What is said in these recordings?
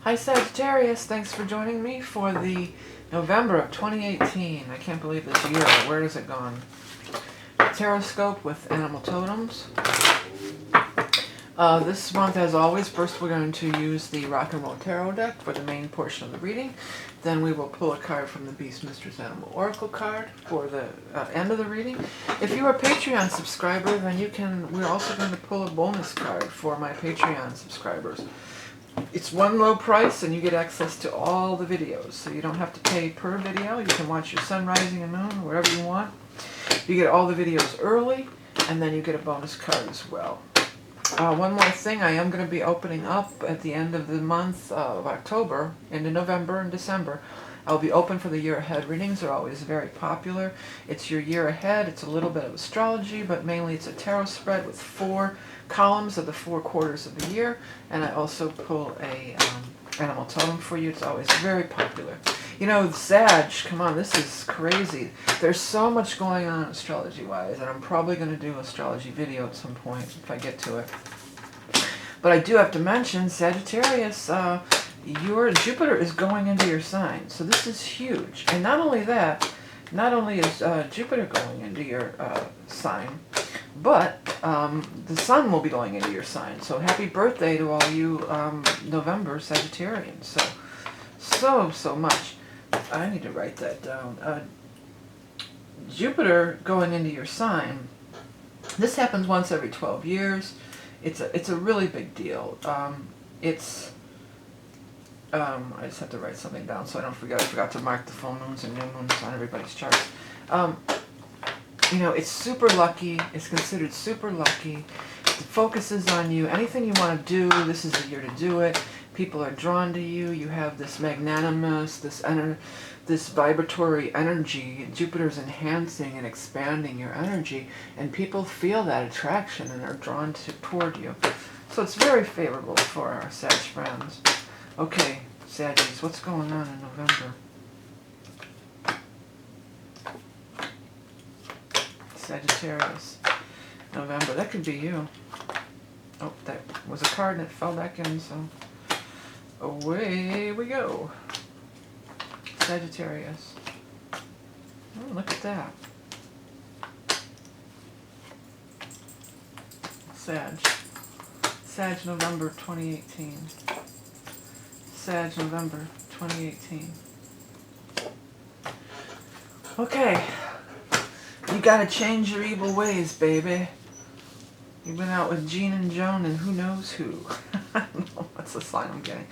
Hi Sagittarius, thanks for joining me for the November of 2018. I can't believe this year. Where has it gone? Taroscope with animal totems. This month, as always, first we're going to use the Rock and Roll Tarot deck for the main portion of the reading. Then we will pull a card from the Beast Mistress Animal Oracle card for the end of the reading. If you're a Patreon subscriber, then we're also going to pull a bonus card for my Patreon subscribers. It's one low price and you get access to all the videos. So you don't have to pay per video. You can watch your sun rising and moon, wherever you want. You get all the videos early, and then you get a bonus card as well. One more thing, I am going to be opening up at the end of the month of October, into November and December. I'll be open for the year ahead. Readings are always very popular. It's your year ahead. It's a little bit of astrology, but mainly it's a tarot spread with 4 columns of the 4 quarters of the year. And I also pull a animal totem for you. It's always very popular. You know, Sag, come on, this is crazy. There's so much going on astrology-wise, and I'm probably going to do an astrology video at some point if I get to it. But I do have to mention, Sagittarius, your Jupiter is going into your sign, so this is huge. And not only that, not only is Jupiter going into your sign, but the Sun will be going into your sign. So happy birthday to all you November Sagittarians. So much. I need to write that down. Jupiter going into your sign. This happens once every 12 years. It's a really big deal. I just have to write something down so I don't forget. I forgot to mark the full moons and new moons on everybody's charts. You know, it's super lucky. It's considered super lucky. It focuses on you. Anything you want to do, this is the year to do it. People are drawn to you. You have this magnanimous, this vibratory energy. Jupiter's enhancing and expanding your energy, and people feel that attraction and are drawn toward you. So it's very favorable for our Sag friends. Okay, Saggies, what's going on in November? Sagittarius, November. That could be you. Oh, that was a card and it fell back in, so away we go. Sagittarius. Oh, look at that. Sag November 2018. Sag November 2018. Okay. You gotta change your evil ways, baby. You've been out with Gene and Joan and who knows who. I don't know what's the sign I'm getting.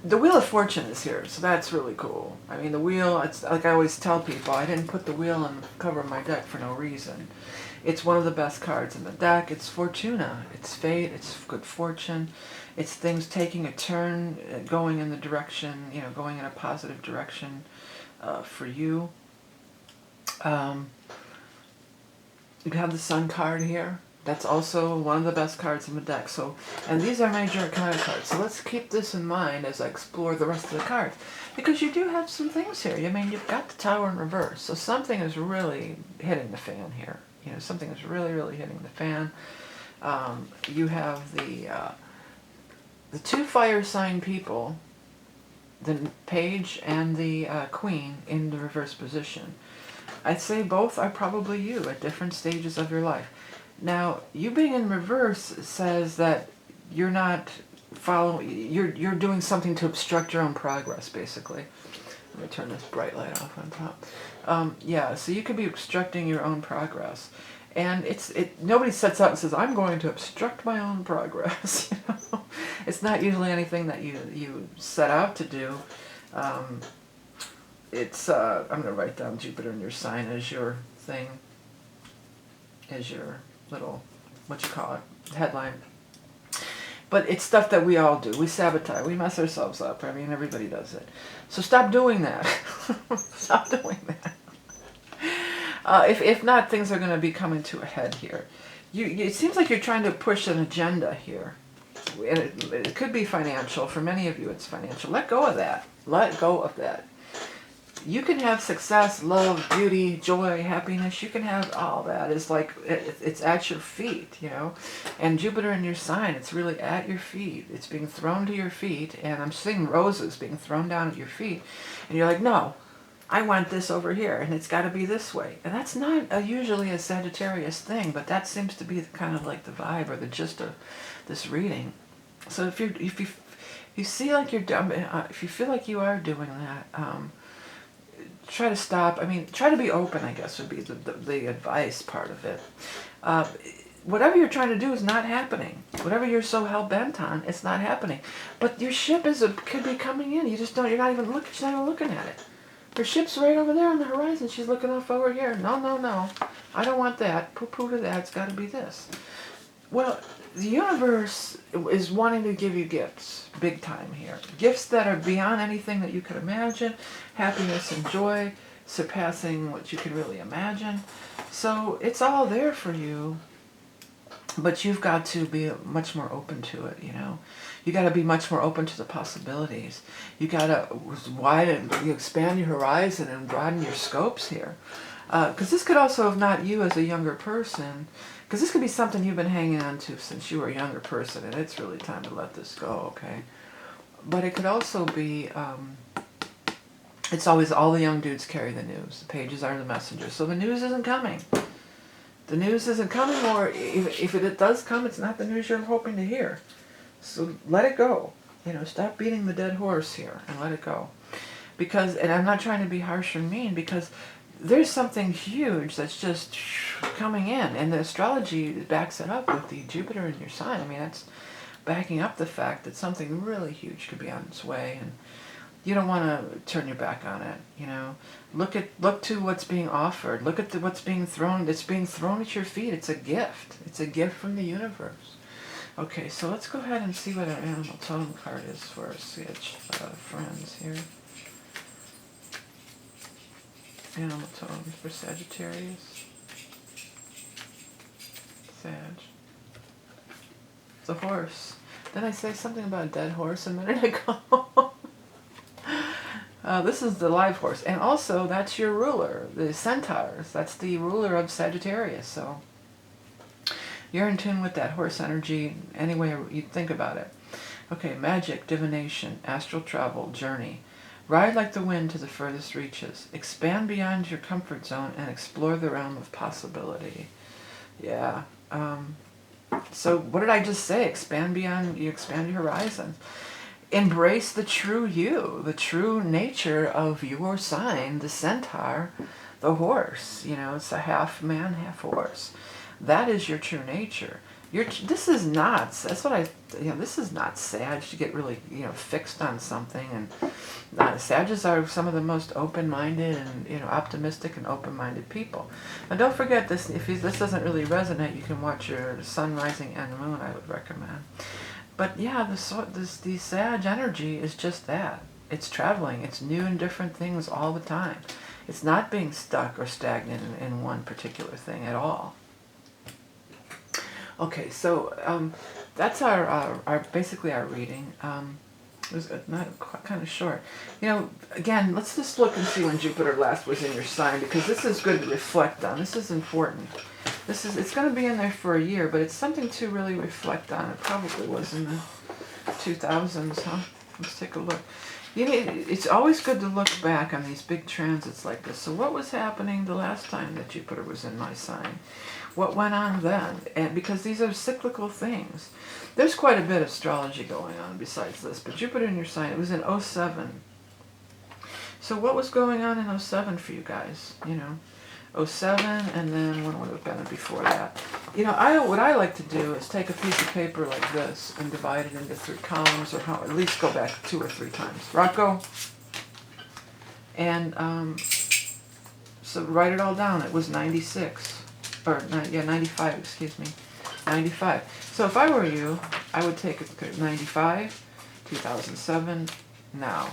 The Wheel of Fortune is here, so that's really cool. I mean, the wheel, it's like I always tell people, I didn't put the wheel on the cover of my deck for no reason. It's one of the best cards in the deck. It's Fortuna. It's fate. It's good fortune. It's things taking a turn, going in the direction, you know, going in a positive direction for you. You have the Sun card here. That's also one of the best cards in the deck. So, and these are major arcana cards. So let's keep this in mind as I explore the rest of the cards. Because you do have some things here. I mean, you've got the Tower in reverse. So something is really hitting the fan here. You know, something is really, really hitting the fan. You have the 2 fire sign people, the Page and the Queen, in the reverse position. I'd say both are probably you at different stages of your life. Now, you being in reverse says that you're not following, you're doing something to obstruct your own progress, basically. Let me turn this bright light off on top. Yeah, so you could be obstructing your own progress. And nobody sets out and says, I'm going to obstruct my own progress. You know? It's not usually anything that you set out to do. I'm going to write down Jupiter in your sign as your thing, as your little, headline. But it's stuff that we all do. We sabotage. We mess ourselves up. I mean, everybody does it. So stop doing that. Stop doing that. If not, things are going to be coming to a head here. It seems like you're trying to push an agenda here. And it could be financial. For many of you, it's financial. Let go of that. Let go of that. You can have success, love, beauty, joy, happiness. You can have all that. It's like, it's at your feet, you know. And Jupiter in your sign, it's really at your feet. It's being thrown to your feet. And I'm seeing roses being thrown down at your feet. And you're like, no, I want this over here. And it's got to be this way. And that's not usually a Sagittarius thing. But that seems to be kind of like the vibe or the gist of this reading. So if you see like you're dumb, if you feel like you are doing that, try to stop. I mean, try to be open, I guess, would be the advice part of it. Whatever you're trying to do is not happening. Whatever you're so hell-bent on, it's not happening. But your ship could be coming in. You just don't, she's not even looking at it. Her ship's right over there on the horizon. She's looking off over here. No, no, no. I don't want that. Poo-poo to that. It's got to be this. Well, the universe is wanting to give you gifts, big time here. Gifts that are beyond anything that you could imagine. Happiness and joy, surpassing what you could really imagine. So it's all there for you, but you've got to be much more open to it, you know. You got to be much more open to the possibilities. You got to expand your horizon and broaden your scopes here. Because this could also have not you as a younger person, because this could be something you've been hanging on to since you were a younger person, and it's really time to let this go, okay? But it could also be, it's always all the young dudes carry the news. The pages are the messengers. So the news isn't coming. The news isn't coming, or if it does come, it's not the news you're hoping to hear. So let it go. You know, stop beating the dead horse here and let it go. Because, and I'm not trying to be harsh or mean, because there's something huge that's just coming in, and the astrology backs it up with the Jupiter in your sign. I mean, that's backing up the fact that something really huge could be on its way, and you don't want to turn your back on it. You know, look to what's being offered. Look at what's being thrown. It's being thrown at your feet. It's a gift. It's a gift from the universe. Okay, so let's go ahead and see what our animal totem card is for our Sag friends here. Animal totems for Sagittarius. Sag. It's a horse. Did I say something about a dead horse a minute ago? This is the live horse. And also, that's your ruler, the centaurs. That's the ruler of Sagittarius. So you're in tune with that horse energy any way you think about it. Okay, magic, divination, astral travel, journey. Ride like the wind to the furthest reaches. Expand beyond your comfort zone and explore the realm of possibility. Yeah. So what did I just say? Expand beyond, you expand your horizons. Embrace the true you, the true nature of your sign, the centaur, the horse. You know, it's a half man, half horse. That is your true nature. This is not, that's what this is not Sag to get really, fixed on something. And Sages are some of the most open-minded and, optimistic and open-minded people. And don't forget this, if this doesn't really resonate, you can watch your sun, rising, and moon, I would recommend. But yeah, the Sag energy is just that. It's traveling. It's new and different things all the time. It's not being stuck or stagnant in one particular thing at all. Okay, so that's our basically our reading. It was kind of short. Again, let's just look and see when Jupiter last was in your sign, because this is good to reflect on. This is important. It's going to be in there for a year, but it's something to really reflect on. It probably was in the 2000s, huh? Let's take a look. It's always good to look back on these big transits like this. So what was happening the last time that Jupiter was in my sign? What went on then? And because these are cyclical things. There's quite a bit of astrology going on besides this, but Jupiter in your sign, it was in 07. So what was going on in 07 for you guys? 07, and then when would it have been before that? What I like to do is take a piece of paper like this and divide it into 3 columns, or at least go back 2 or 3 times. Rocco? And so write it all down. It was 96. 95, excuse me. 95. So if I were you, I would take 95, 2007, now.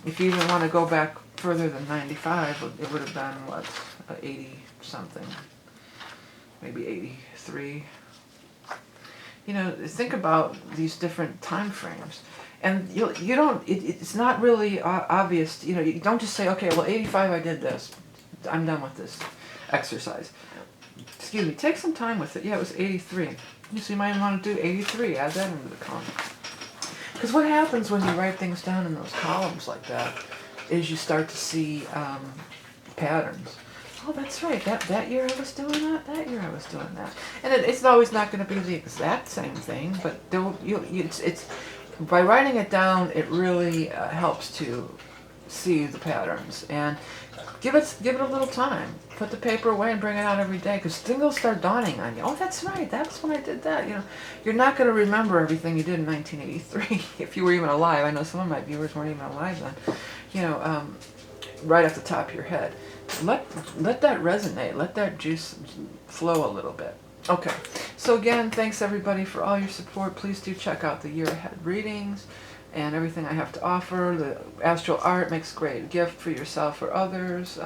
If you even want to go back further than 95, it would have been, what, 80 something, maybe 83. You know, think about these different time frames. And you don't, it's not really obvious, you know, you don't just say, okay, well, 85 I did this. I'm done with this exercise. Excuse me, take some time with it. Yeah, it was 83. So you might want to do 83, add that into the column. Because what happens when you write things down in those columns like that is you start to see patterns. Oh, that's right, that year I was doing that year I was doing that. And it's always not going to be the exact same thing, but it's by writing it down, it really helps to see the patterns. And give it a little time. Put the paper away and bring it out every day, because things will start dawning on you. Oh, that's right, that's when I did that. You know, you're not going to remember everything you did in 1983 if you were even alive. I know some of my viewers weren't even alive then. You know, right off the top of your head. Let that resonate. Let that juice flow a little bit. Okay, so again, thanks everybody for all your support. Please do check out the year ahead readings and everything I have to offer. The astral art makes a great gift for yourself or others,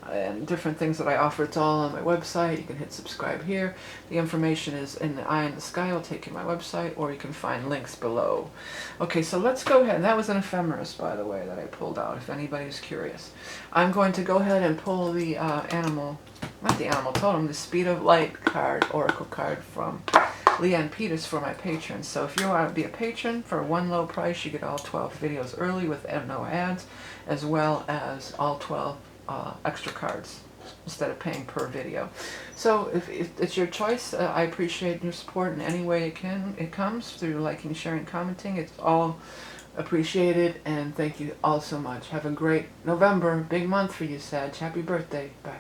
and different things that I offer. It's all on my website. You can hit subscribe here. The information is in the eye in the sky. I'll take you to my website, or you can find links below. Okay, so let's go ahead. And that was an ephemeris, by the way, that I pulled out, if anybody's curious. I'm going to go ahead and pull the animal, not the animal totem, the Speed of Light card, oracle card from Leanne Peters for my patrons. So if you want to be a patron for one low price, you get all 12 videos early with no ads, as well as all 12 extra cards instead of paying per video. So if it's your choice, I appreciate your support in any way it comes through liking, sharing, commenting. It's all appreciated, and thank you all so much. Have a great November, big month for you, Sag. Happy birthday. Bye.